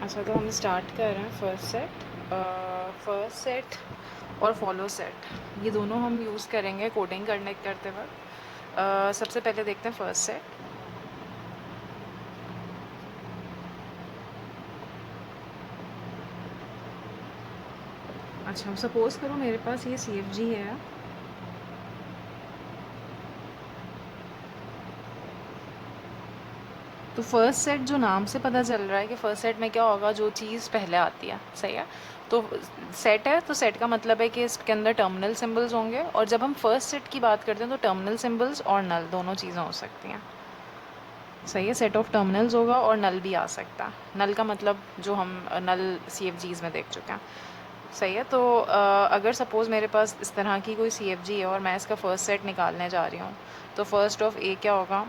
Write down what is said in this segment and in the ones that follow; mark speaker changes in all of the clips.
Speaker 1: अच्छा, तो हम स्टार्ट कर रहे हैं फर्स्ट सेट और फॉलो सेट, ये दोनों हम यूज़ करेंगे कोडिंग करने करते वक्त। सबसे पहले देखते हैं फर्स्ट सेट। अच्छा, सपोज़ करो मेरे पास ये CFG है। तो फर्स्ट सेट जो नाम से पता चल रहा है कि फ़र्स्ट सेट में क्या होगा, जो चीज़ पहले आती है, सही है। तो सेट है, तो सेट का मतलब है कि इसके अंदर टर्मिनल सिंबल्स होंगे, और जब हम फर्स्ट सेट की बात करते हैं तो टर्मिनल सिंबल्स और नल दोनों चीज़ें हो सकती हैं, सही है। सेट ऑफ टर्मिनल्स होगा और नल भी आ सकता है। नल का मतलब जो हम नल CFGs में देख चुके हैं, सही है। तो अगर सपोज़ मेरे पास इस तरह की कोई CFG है और मैं इसका फर्स्ट सेट निकालने जा रही हूँ, तो फर्स्ट ऑफ ए क्या होगा,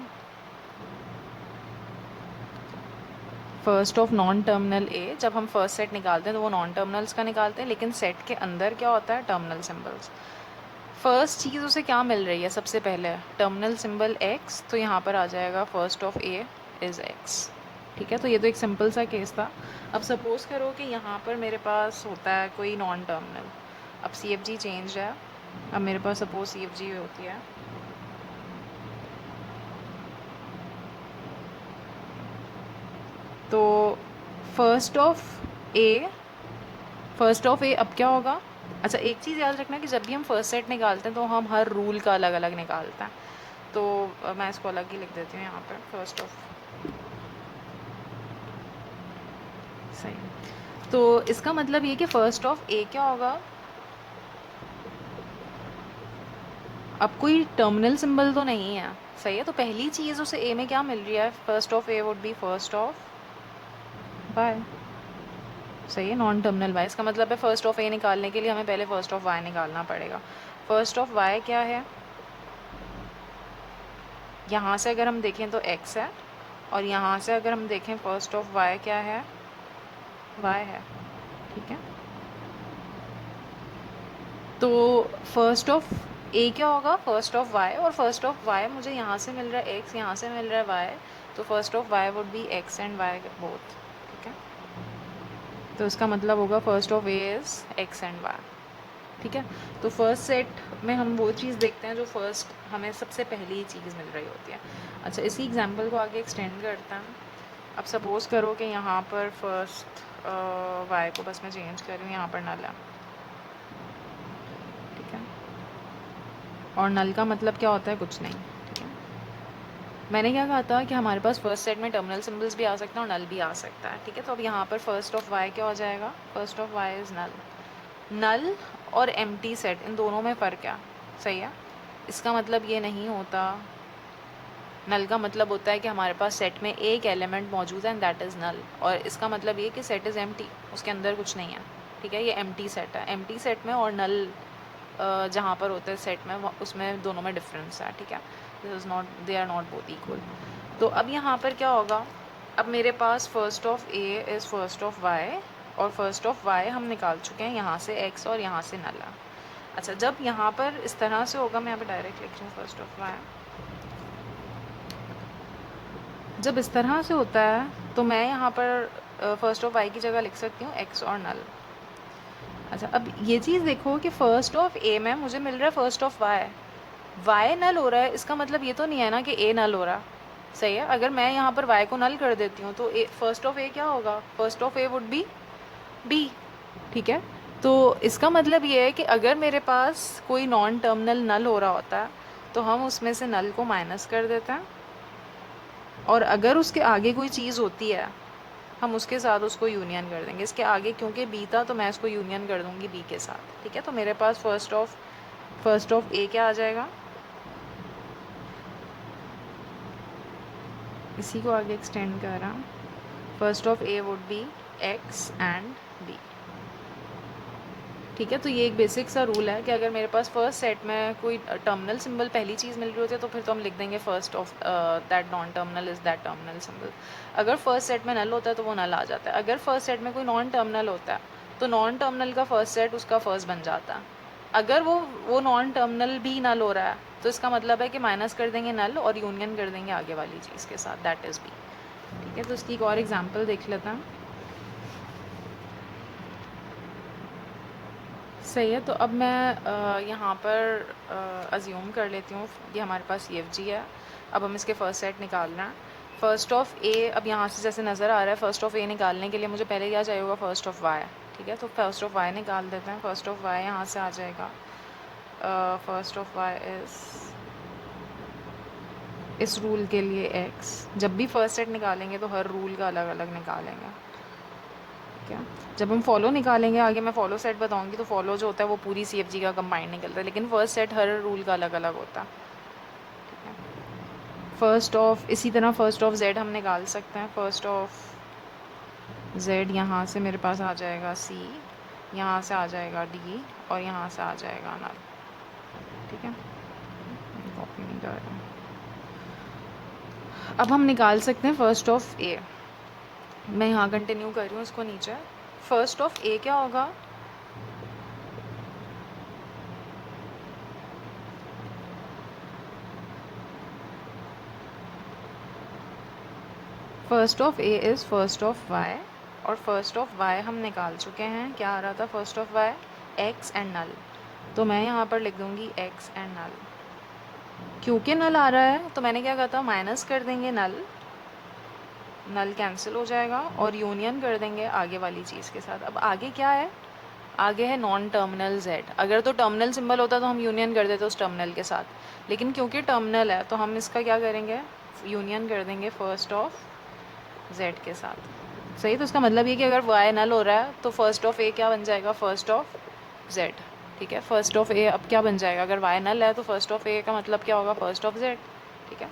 Speaker 1: फर्स्ट ऑफ नॉन टर्मिनल ए। जब हम फर्स्ट सेट निकालते हैं तो वो नॉन टर्मिनल्स का निकालते हैं, लेकिन सेट के अंदर क्या होता है, टर्मिनल सिंबल्स। फर्स्ट चीज़ उसे क्या मिल रही है, सबसे पहले टर्मिनल सिंबल x, तो यहाँ पर आ जाएगा first of A is x, ठीक है। तो ये तो एक सिंपल सा केस था। अब सपोज़ करो कि यहाँ पर मेरे पास होता है कोई नॉन टर्मिनल। अब CFG चेंज है। अब मेरे पास सपोज CFG होती है, तो फर्स्ट ऑफ ए अब क्या होगा। अच्छा, एक चीज़ याद रखना कि जब भी हम फर्स्ट सेट निकालते हैं तो हम हर रूल का अलग अलग निकालते हैं। तो मैं इसको अलग ही लिख देती हूँ यहाँ पर, फर्स्ट ऑफ, सही। तो इसका मतलब ये कि फर्स्ट ऑफ ए क्या होगा। अब कोई टर्मिनल सिंबल तो नहीं है, सही है। तो पहली चीज़ उसे ए में क्या मिल रही है, first of A would be first of Y, सही है, नॉन टर्मिनल वाई। इसका मतलब है फर्स्ट ऑफ ए निकालने के लिए हमें पहले फर्स्ट ऑफ वाई निकालना पड़ेगा। फर्स्ट ऑफ वाई क्या है, यहाँ से अगर हम देखें तो x है, और यहाँ से अगर हम देखें फर्स्ट ऑफ y क्या है, y है, ठीक है। तो फर्स्ट ऑफ a क्या होगा, फर्स्ट ऑफ y, और फर्स्ट ऑफ y मुझे यहाँ से मिल रहा है x, यहाँ से मिल रहा है y, तो first of y would be x and y both, ठीक है। तो इसका मतलब होगा first of a is x and y, ठीक है। तो फर्स्ट सेट में हम वो चीज़ देखते हैं जो फर्स्ट हमें सबसे पहली चीज़ मिल रही होती है। अच्छा, इसी एग्जांपल को आगे एक्सटेंड करते हैं। अब सपोज़ करो कि यहाँ पर फर्स्ट वाई को बस मैं चेंज कर रही हूँ, यहाँ पर नल है, ठीक है। और नल का मतलब क्या होता है, कुछ नहीं, ठीक है। मैंने क्या कहा था कि हमारे पास फर्स्ट सेट में टर्मिनल सिंबल्स भी आ सकते हैं और नल भी आ सकता है, ठीक है। तो अब यहाँ पर फर्स्ट ऑफ वाई क्या हो जाएगा, फर्स्ट ऑफ वाई इज़ नल। नल और एम्प्टी सेट, इन दोनों में फ़र्क है, सही है। इसका मतलब ये नहीं होता, नल का मतलब होता है कि हमारे पास सेट में एक एलिमेंट मौजूद है एंड दैट इज़ नल, और इसका मतलब ये कि सेट इज़ एम्प्टी, उसके अंदर कुछ नहीं है, ठीक है। ये एम्प्टी सेट है। एम्प्टी सेट में और नल जहाँ पर होता है सेट में, उसमें दोनों में डिफरेंस है, ठीक है। This is not, they are not both equal. तो अब यहाँ पर क्या होगा, अब मेरे पास first of A is first of Y, और फर्स्ट ऑफ वाई हम निकाल चुके हैं यहाँ से एक्स और यहाँ से नल है। अच्छा, जब यहाँ पर इस तरह से होगा, मैं यहाँ पर डायरेक्ट लिख रही हूँ फर्स्ट ऑफ वाई, जब इस तरह से होता है तो मैं यहाँ पर फर्स्ट ऑफ वाई की जगह लिख सकती हूँ एक्स और नल। अच्छा, अब ये चीज़ देखो कि फर्स्ट ऑफ ए में मुझे मिल रहा है फर्स्ट ऑफ वाई, वाई नल हो रहा है, इसका मतलब ये तो नहीं है ना कि ए नल हो रहा, सही है। अगर मैं यहाँ पर वाई को नल कर देती हूँ तो ए, फर्स्ट ऑफ ए क्या होगा, first of A would be B, ठीक है। तो इसका मतलब ये है कि अगर मेरे पास कोई नॉन टर्मिनल नल हो रहा होता है तो हम उसमें से नल को माइनस कर देते हैं, और अगर उसके आगे कोई चीज़ होती है हम उसके साथ उसको यूनियन कर देंगे। इसके आगे क्योंकि बी था तो मैं इसको यूनियन कर दूँगी बी के साथ, ठीक है। तो मेरे पास फर्स्ट ऑफ ए क्या आ जाएगा, इसी को आगे एक्सटेंड कर रहा हूँ, first of A would be X and B, ठीक है। तो ये एक बेसिक सा रूल है कि अगर मेरे पास फर्स्ट सेट में कोई टर्मिनल सिंबल पहली चीज़ मिल रही होती है तो फिर तो हम लिख देंगे first of that non terminal is that terminal symbol. अगर फर्स्ट सेट में नल होता है तो वो नल आ जाता है। अगर फर्स्ट सेट में कोई नॉन टर्मिनल होता है तो नॉन टर्मिनल का फर्स्ट सेट उसका फर्स्ट बन जाता है। अगर वो नॉन टर्मिनल भी नल हो रहा है तो इसका मतलब है कि माइनस कर देंगे नल और यूनियन कर देंगे आगे वाली चीज़ के साथ, दैट इज़ बी, ठीक है। तो इसकी एक और एग्जाम्पल देख लेते हैं। सही है। तो अब मैं यहाँ पर अज्यूम कर लेती हूँ कि हमारे पास EFG है। अब हम इसके फर्स्ट सेट निकाल रहे हैं। फर्स्ट ऑफ ए, अब यहाँ से जैसे नज़र आ रहा है, फर्स्ट ऑफ ए निकालने के लिए मुझे पहले क्या चाहिए होगा, फर्स्ट ऑफ वाई। ठीक है, तो फर्स्ट ऑफ वाई निकाल देते हैं। फर्स्ट ऑफ वाई यहाँ से आ जाएगा, फर्स्ट ऑफ वाई इस रूल के लिए एक्स। जब भी फर्स्ट सेट निकालेंगे तो हर रूल का अलग अलग निकालेंगे। ठीक है, जब हम फॉलो निकालेंगे आगे, मैं फॉलो सेट बताऊंगी, तो फॉलो जो होता है वो पूरी CFG का कंबाइंड निकलता है, लेकिन फर्स्ट सेट हर रूल का अलग अलग होता है। ठीक है, फर्स्ट ऑफ, इसी तरह फर्स्ट ऑफ जेड हम निकाल सकते हैं। फर्स्ट ऑफ जेड यहाँ से मेरे पास आ जाएगा C, यहाँ से आ जाएगा D, और यहाँ से आ जाएगा नल। ठीक है, कॉपी नहीं कर रहा। अब हम निकाल सकते हैं फर्स्ट ऑफ ए। मैं यहाँ कंटिन्यू कर रही हूँ इसको नीचे। फर्स्ट ऑफ ए क्या होगा, first of A is first of Y, और फर्स्ट ऑफ वाई हम निकाल चुके हैं। क्या आ रहा था first of Y, X and null. तो मैं यहाँ पर लिख दूँगी एक्स एंड नल। क्योंकि नल आ रहा है तो मैंने क्या कहा था, माइनस कर देंगे नल, नल कैंसिल हो जाएगा, और यूनियन कर देंगे आगे वाली चीज़ के साथ। अब आगे क्या है, आगे है नॉन टर्मिनल जेड। अगर तो टर्मिनल सिंबल होता तो हम यूनियन कर देते उस टर्मिनल के साथ, लेकिन क्योंकि टर्मिनल है तो हम इसका क्या करेंगे, यूनियन कर देंगे फर्स्ट ऑफ जेड के साथ। सही, तो इसका मतलब ये कि अगर वाई नल हो रहा है तो फर्स्ट ऑफ ए क्या बन जाएगा, फर्स्ट ऑफ जेड। ठीक है, फर्स्ट ऑफ ए अब क्या बन जाएगा, अगर वाई नल है तो फर्स्ट ऑफ ए का मतलब क्या होगा, फर्स्ट ऑफ जेड। ठीक है,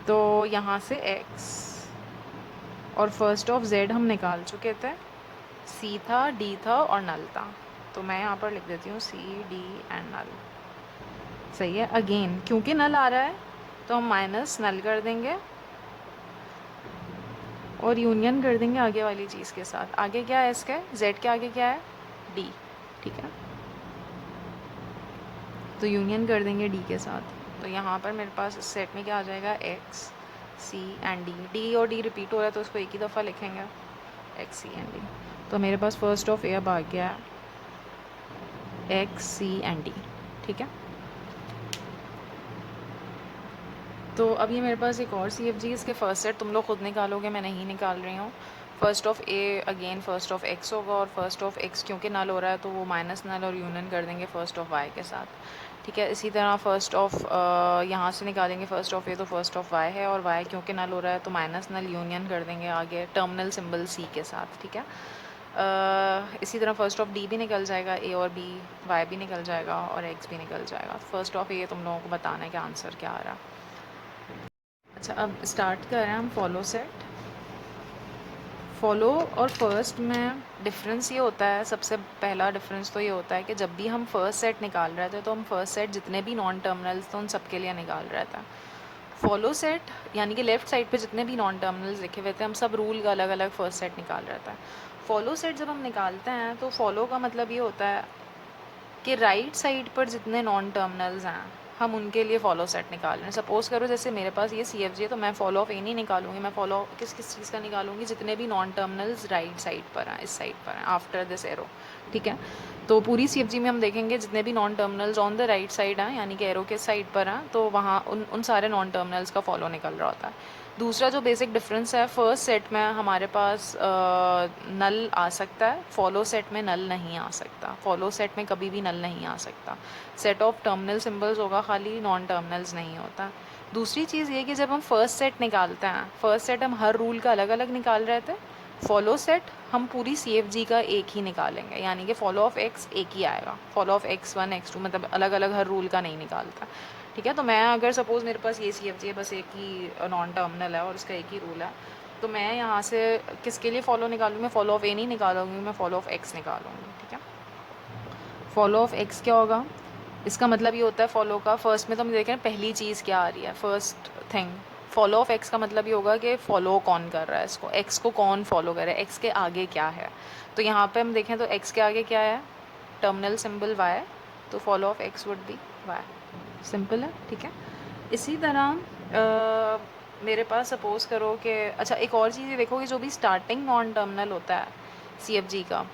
Speaker 1: तो यहाँ से एक्स और फर्स्ट ऑफ जेड हम निकाल चुके थे। सी था, डी था और नल था, तो मैं यहाँ पर लिख देती हूँ C, D एंड नल। सही है, अगेन क्योंकि नल आ रहा है तो हम माइनस नल कर देंगे और यूनियन कर देंगे आगे वाली चीज़ के साथ। आगे क्या है इसके, Z के आगे क्या है, D। ठीक है, तो यूनियन कर देंगे D के साथ। तो यहाँ पर मेरे पास इस सेट में क्या आ जाएगा, X, C and D। D और D रिपीट हो रहा है तो उसको एक ही दफ़ा लिखेंगे, X, C एंड D। तो मेरे पास फर्स्ट ऑफ ए अब आ गया है X, C एंड D। ठीक है, तो अब ये मेरे पास एक और CFG, इसके फर्स्ट सेट तुम लोग खुद निकालोगे, मैं नहीं निकाल रही हूँ। First of A again first of x होगा, और फर्स्ट ऑफ एक्स क्योंकि नल हो रहा है तो वो माइनस नल और यूनियन कर देंगे फर्स्ट ऑफ वाई के साथ। ठीक है, इसी तरह फर्स्ट ऑफ यहाँ से निकालेंगे फर्स्ट ऑफ ए, तो फर्स्ट ऑफ वाई है, और वाई क्योंकि नल हो रहा है तो माइनस नल यूनियन कर देंगे आगे टर्मिनल सिंबल C के साथ। ठीक है, इसी तरह फर्स्ट ऑफ D भी निकल जाएगा, A और B, Y भी निकल जाएगा और X भी निकल जाएगा। फर्स्ट ऑफ A तुम लोगों को बताना है कि आंसर क्या आ रहा है। अच्छा, अब स्टार्ट कर रहे हैं हम फॉलो सेट। फॉलो और फर्स्ट में डिफरेंस ये होता है, सबसे पहला डिफरेंस तो ये होता है कि जब भी हम फर्स्ट सेट निकाल रहे थे तो हम फर्स्ट सेट जितने भी नॉन टर्मिनल्स थे उन सब के लिए निकाल रहे थे। फॉलो सेट यानी कि लेफ्ट साइड पे जितने भी नॉन टर्मिनल्स लिखे हुए थे हम सब रूल का अलग अलग फर्स्ट सेट निकाल रहे थे। फॉलो सेट जब हम निकालते हैं तो फॉलो का मतलब ये होता है कि राइट साइड पर जितने नॉन टर्मिनल्स हैं हम उनके लिए फॉलो सेट निकाल रहे हैं। सपोज़ करो जैसे मेरे पास ये CFG है तो मैं फॉलो ऑफ ए नहीं निकालूंगी, मैं फॉलो किस किस चीज़ का निकालूंगी, जितने भी नॉन टर्मिनल्स राइट साइड पर हैं, इस साइड पर हैं आफ्टर दिस एरो। ठीक है, तो पूरी CFG में हम देखेंगे जितने भी non terminals on the right side हैं यानी कि एरो के साइड पर हैं तो वहाँ उन सारे नॉन टर्मिनल्स का फॉलो निकल रहा होता है। दूसरा जो बेसिक डिफरेंस है, फर्स्ट सेट में हमारे पास नल आ सकता है, फॉलो सेट में नल नहीं आ सकता। फॉलो सेट में कभी भी नल नहीं आ सकता। सेट ऑफ टर्मिनल सिंबल्स होगा खाली, नॉन टर्मिनल्स नहीं होता। दूसरी चीज़ ये कि जब हम फर्स्ट सेट निकालते हैं, फर्स्ट सेट हम हर रूल का अलग अलग निकाल रहे थे, फॉलो सेट हम पूरी CFG का एक ही निकालेंगे, यानी कि फॉलो ऑफ एक्स एक ही आएगा, फॉलो ऑफ X1 X2 मतलब अलग अलग हर रूल का नहीं निकालता। ठीक है, तो मैं अगर सपोज़ मेरे पास ये CFG है, बस एक ही नॉन टर्मिनल है और उसका एक ही रूल है, तो मैं यहाँ से किसके लिए फ़ॉलो निकालूंगी, मैं फॉलो ऑफ ए नहीं निकालूंगी, मैं फॉलो ऑफ एक्स निकालूंगी। ठीक है, फॉलो ऑफ एक्स क्या होगा, इसका मतलब ये होता है फॉलो का, फर्स्ट में तो हम देखें पहली चीज़ क्या आ रही है, first thing. Follow of x का मतलब ये होगा कि फॉलो कौन कर रहा है इसको, एक्स को कौन फॉलो कर रहा है, एक्स के आगे क्या है। तो यहाँ पे हम देखें तो एक्स के आगे क्या है, टर्मिनल सिंबल वाई, तो follow of X would be Y. Simple है। ठीक है, इसी तरह मेरे पास सपोज़ करो कि अच्छा एक और चीज़ ये देखो कि जो भी स्टार्टिंग नॉन टर्मिनल होता है CFG का,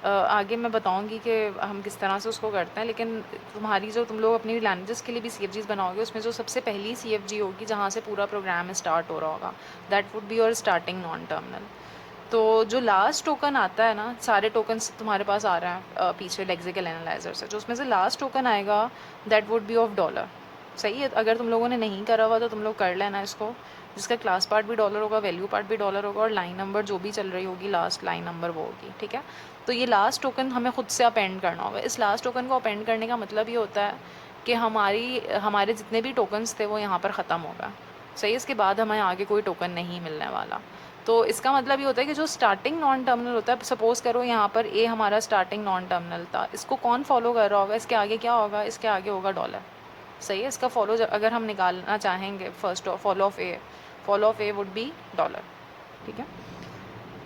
Speaker 1: आगे मैं बताऊंगी कि हम किस तरह से उसको करते हैं, लेकिन तुम्हारी जो तुम लोग अपनी लैंग्वेजेस के लिए भी CFGs बनाओगे, उसमें जो सबसे पहली CFG होगी जहाँ से पूरा प्रोग्राम स्टार्ट हो रहा होगा, that would be your starting non terminal. तो जो लास्ट टोकन आता है ना, सारे टोकन्स तुम्हारे पास आ रहे हैं पीछे लेक्सिकल एनालाइजर से, जो उसमें से लास्ट टोकन आएगा that would be of dollar. सही है, अगर तुम लोगों ने नहीं करा हुआ तो तुम लोग कर लेना इसको, जिसका क्लास पार्ट भी डॉलर होगा, वैल्यू पार्ट भी डॉलर होगा, और लाइन नंबर जो भी चल रही होगी लास्ट लाइन नंबर वो होगी। ठीक है, तो ये लास्ट टोकन हमें खुद से अपेंड करना होगा। इस लास्ट टोकन को अपेंड करने का मतलब ये होता है कि हमारे जितने भी टोकन्स थे वो यहाँ पर ख़त्म हो गए। सही, इसके बाद हमें आगे कोई टोकन नहीं मिलने वाला। तो इसका मतलब ये होता है कि जो स्टार्टिंग नॉन टर्मिनल होता है, सपोज़ करो यहाँ पर ए हमारा स्टार्टिंग नॉन टर्मिनल था, इसको कौन फॉलो कर रहा होगा, इसके आगे क्या होगा, इसके आगे होगा डॉलर। सही है, इसका फॉलो अगर हम निकालना चाहेंगे, first follow of A would B dollar. ठीक है,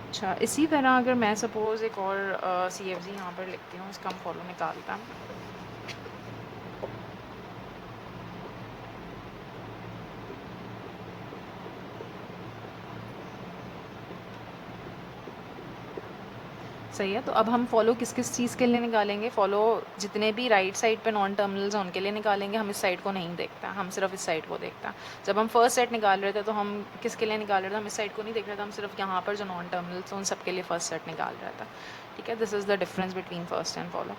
Speaker 1: अच्छा इसी तरह अगर मैं सपोज़ एक और CFG यहाँ पर लिखती हूँ, इसका हम फॉलो निकालता हैं। सही है, तो अब हम फॉलो किस किस चीज़ के लिए निकालेंगे, फॉलो जितने भी राइट साइड पे नॉन टर्मिनल्स हैं उनके लिए निकालेंगे। हम इस साइड को नहीं देखते, हम सिर्फ इस साइड को देखते हैं। जब हम फर्स्ट सेट निकाल रहे थे तो हम किसके लिए निकाल रहे थे, हम इस साइड को नहीं देख रहे थे, हम सिर्फ यहाँ पर जो नॉन टर्मिनल्स हैं उन सब के लिए फर्स्ट सेट निकाल रहे थे। ठीक है, this is the difference between first and follow.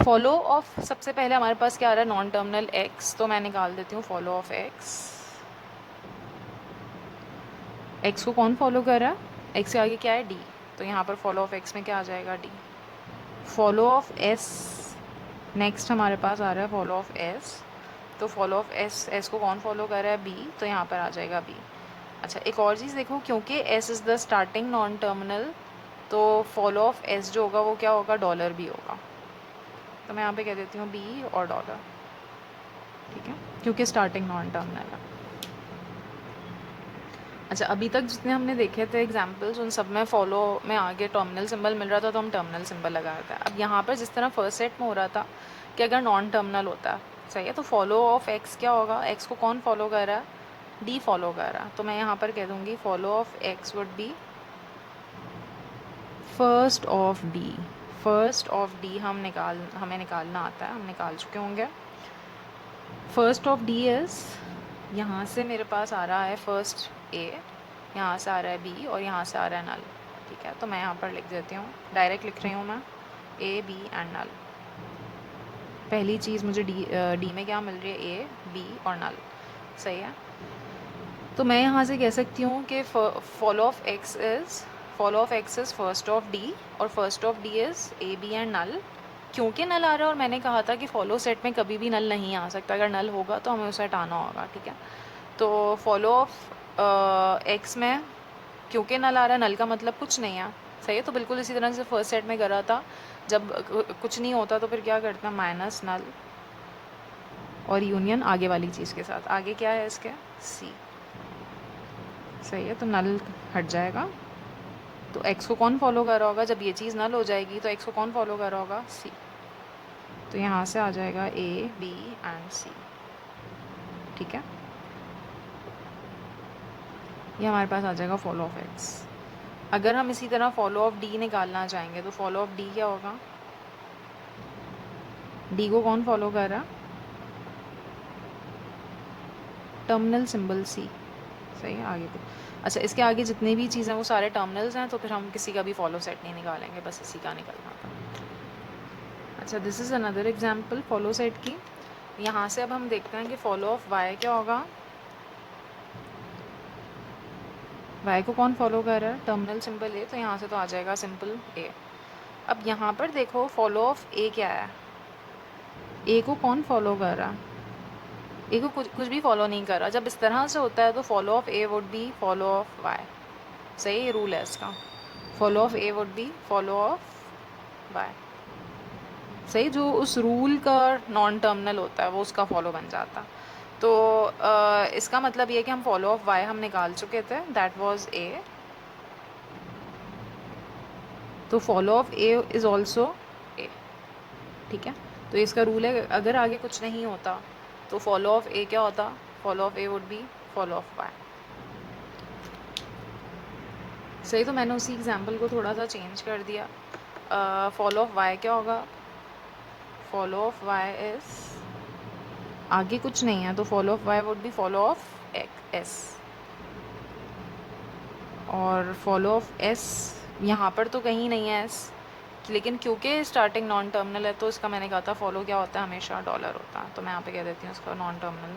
Speaker 1: Follow of सबसे पहले हमारे पास क्या आ रहा है, नॉन टर्मिनल एक्स, तो मैं निकाल देती हूँ फॉलो ऑफ एक्स। एक्स को कौन फॉलो कर रहा है, एक्स के आगे क्या है, डी, तो यहाँ पर फॉलो ऑफ एक्स में क्या आ जाएगा, D. Follow of S, next हमारे पास आ रहा है फॉलो ऑफ एस, तो फॉलो ऑफ एस, एस को कौन फॉलो कर रहा है, बी, तो यहाँ पर आ जाएगा बी। अच्छा एक और चीज़ देखो, क्योंकि S is the starting non terminal, तो फॉलो ऑफ एस जो होगा वो क्या होगा, डॉलर भी होगा, तो मैं यहाँ पे कह देती हूँ बी और डॉलर। ठीक है, क्योंकि स्टार्टिंग नॉन टर्मिनल है। अच्छा अभी तक जितने हमने देखे थे एग्जाम्पल्स, उन सब में फॉलो में आगे टर्मिनल सिंबल मिल रहा था तो हम टर्मिनल सिंबल लगाया था। अब यहाँ पर जिस तरह फर्स्ट सेट में हो रहा था कि अगर नॉन टर्मिनल होता है, सही है, तो फॉलो ऑफ एक्स क्या होगा, एक्स को कौन फॉलो कर रहा है, डी फॉलो कर रहा है, तो मैं यहाँ पर कह दूँगी follow of X would be first of D. First of D हमें निकालना आता है, हम निकाल चुके होंगे। फर्स्ट ऑफ डी इज़, यहाँ से मेरे पास आ रहा है फर्स्ट ए, यहाँ से आ रहा है बी, और यहाँ से आ रहा है नल। ठीक है, तो मैं यहाँ पर लिख देती हूँ, डायरेक्ट लिख रही हूँ मैं, ए बी एंड नल। पहली चीज़ मुझे डी में क्या मिल रही है, ए बी और नल। सही है, तो मैं यहाँ से कह सकती हूँ कि follow of X is first of D, और first of D is A B and null. क्योंकि नल आ रहा है, और मैंने कहा था कि फॉलो सेट में कभी भी नल नहीं आ सकता, अगर नल होगा तो हमें उसे हटाना होगा। ठीक है, तो फॉलो ऑफ एक्स में क्योंकि नल आ रहा है, नल का मतलब कुछ नहीं है। सही है, तो बिल्कुल इसी तरह से फर्स्ट सेट में करा था, जब कुछ नहीं होता तो फिर क्या करते हैं, माइनस नल और यूनियन आगे वाली चीज़ के साथ। आगे क्या है इसके, सी। सही है, तो नल हट जाएगा, तो एक्स को कौन फॉलो कर रहा होगा, जब ये चीज़ नल हो जाएगी तो एक्स को कौन फॉलो कर रहा होगा, सी, तो यहाँ से आ जाएगा ए बी एंड सी। ठीक है, ये हमारे पास आ जाएगा फॉलो ऑफ एक्स। अगर हम इसी तरह फॉलो ऑफ डी निकालना चाहेंगे तो फॉलो ऑफ डी क्या होगा, डी को कौन फॉलो कर रहा है, टर्मिनल सिंबल सी। सही है, आगे को, अच्छा इसके आगे जितनी भी चीज़ें वो सारे टर्मिनल्स हैं, तो फिर हम किसी का भी फॉलो सेट नहीं निकालेंगे, बस इसी का निकलना था। अच्छा this is another example follow set की। यहाँ से अब हम देखते हैं कि फॉलो ऑफ वाई क्या होगा, वाई को कौन फॉलो कर रहा है, टर्मिनल सिंबल ए, तो यहाँ से तो आ जाएगा सिंपल ए। अब यहाँ पर देखो फॉलो ऑफ ए क्या है, ए को कौन फॉलो कर रहा है, ए को कुछ भी फॉलो नहीं कर रहा। जब इस तरह से होता है तो follow of A would be follow of Y. सही रूल है इसका, follow of A would be follow of Y. सही, जो उस रूल का नॉन टर्मिनल होता है वो उसका फॉलो बन जाता। तो इसका मतलब ये कि हम फॉलो ऑफ वाई हम निकाल चुके थे, दैट वाज ए, तो follow of A is also a. ठीक है, तो इसका रूल है अगर आगे कुछ नहीं होता तो फॉलो ऑफ ए क्या होता, follow of A would be follow of Y. सही, तो मैंने उसी एग्जाम्पल को थोड़ा सा चेंज कर दिया। फॉलो ऑफ वाई क्या होगा? फॉलो ऑफ वाई इज, आगे कुछ नहीं है तो follow of Y would be follow of S, और फॉलो ऑफ एस यहाँ पर तो कहीं नहीं है एस, लेकिन क्योंकि स्टार्टिंग नॉन टर्मिनल है तो इसका मैंने कहा था फॉलो क्या होता है, हमेशा डॉलर होता है। तो मैं यहाँ पे कह देती हूँ इसका non terminal,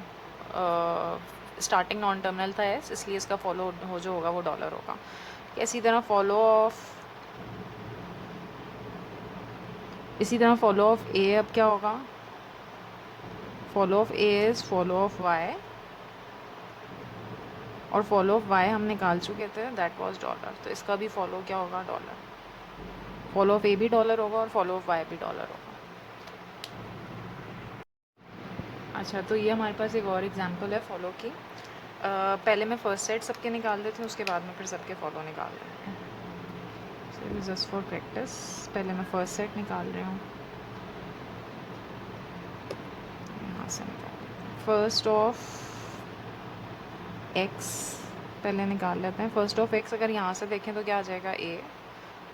Speaker 1: starting non terminal था एस, इसलिए इसका फॉलो हो जो होगा वो डॉलर होगा। इसी तरह फॉलो ऑफ ए अब क्या होगा? Follow of A is follow of Y, और फॉलो ऑफ वाई हम निकाल चुके थे, दैट वाज डॉलर। तो इसका भी फॉलो क्या होगा? डॉलर। फॉलो ऑफ ए भी डॉलर होगा और फॉलो ऑफ वाई भी डॉलर होगा। अच्छा, तो ये हमारे पास एक और एग्जांपल है फॉलो की। पहले मैं फर्स्ट सेट सबके निकाल देती हूँ, उसके बाद में फिर सबके फॉलो निकाल देंगे। सो जस्ट फॉर प्रैक्टिस, पहले मैं फर्स्ट सेट निकाल रही हूँ, यहाँ से निकाल फर्स्ट ऑफ एक्स पहले निकाल लेते हैं। फर्स्ट ऑफ एक्स अगर यहाँ से देखें तो क्या आ जाएगा? ए।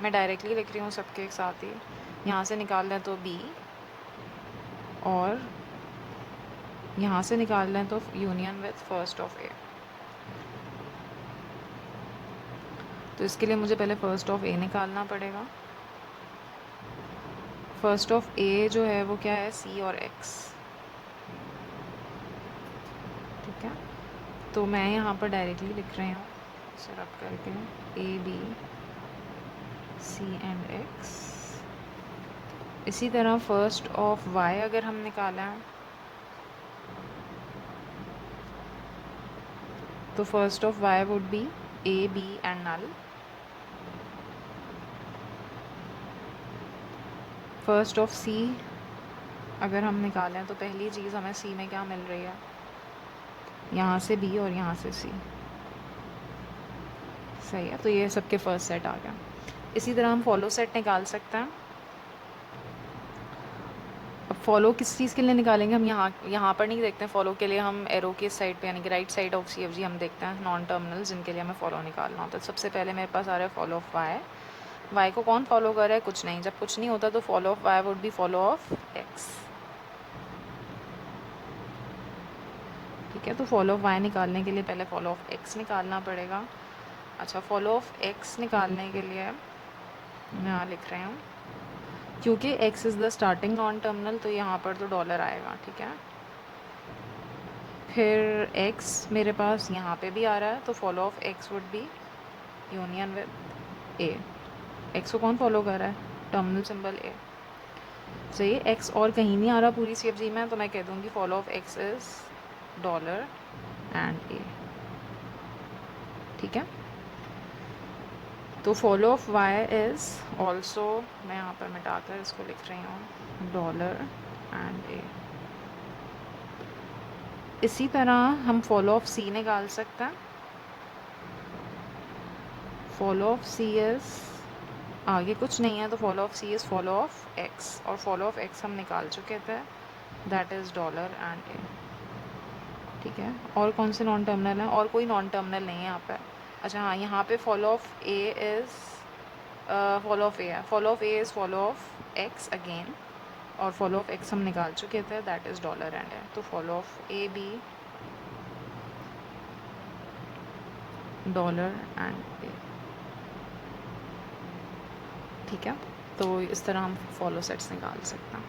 Speaker 1: मैं डायरेक्टली लिख रही हूँ सबके एक साथ ही, यहाँ से निकाल लें तो बी, और यहाँ से निकाल लें तो यूनियन विथ फर्स्ट ऑफ ए। तो इसके लिए मुझे पहले फर्स्ट ऑफ ए निकालना पड़ेगा। फर्स्ट ऑफ ए जो है वो क्या है? सी और एक्स, ठीक है। तो मैं यहाँ पर डायरेक्टली लिख रही हूँ इसे रब करके, A B C and X. इसी तरह फर्स्ट ऑफ वाई अगर हम निकालें तो first of Y would be A B and null. First of C अगर हम निकालें तो पहली चीज़ हमें सी में क्या मिल रही है? यहाँ से बी और यहाँ से सी, सही है। तो ये सबके फर्स्ट सेट आ गया। इसी तरह हम फॉलो सेट निकाल सकते हैं। अब फॉलो किस चीज़ के लिए निकालेंगे हम? यहाँ पर नहीं देखते हैं फॉलो के लिए, हम एरो के साइड पे यानी कि right side of C F G हम देखते हैं नॉन टर्मिनल जिनके लिए हमें फॉलो निकालना होता है। सबसे पहले मेरे पास आ रहा है फॉलो ऑफ वाई। वाई को कौन फॉलो कर रहा है? कुछ नहीं। जब कुछ नहीं होता तो follow of Y would be follow of x, ठीक है। तो फॉलो ऑफ वाई निकालने के लिए पहले फॉलो ऑफ एक्स निकालना पड़ेगा। अच्छा, फॉलो ऑफ एक्स निकालने के लिए मैं यहाँ लिख रही हूँ, क्योंकि x is the starting non terminal तो यहाँ पर तो डॉलर आएगा, ठीक है। फिर x मेरे पास यहाँ पे भी आ रहा है तो follow of x would be union with a। x को कौन फॉलो कर रहा है? Terminal symbol a। सही है, x और कहीं नहीं आ रहा पूरी CFG में, तो मैं कह दूँगी follow of x is dollar and a, ठीक है। तो follow of Y is also, मैं यहाँ पर मिटाकर इसको लिख रही हूँ, डॉलर एंड ए। इसी तरह हम फॉलो ऑफ सी निकाल सकते हैं। फॉलो ऑफ सी इज़, आगे कुछ नहीं है तो follow of C is follow of X, और फॉलो ऑफ एक्स हम निकाल चुके थे, that is dollar and A, ठीक है। और कौन से नॉन टर्मिनल हैं? और कोई नॉन टर्मिनल नहीं है यहाँ पे। अच्छा हाँ, यहाँ पे follow of A is follow of A है, follow of A is follow of X again, और फॉलो ऑफ एक्स हम निकाल चुके थे, दैट इज़ डॉलर एंड है। तो follow of A B dollar and A, ठीक है। तो इस तरह हम फॉलो सेट्स निकाल सकते हैं।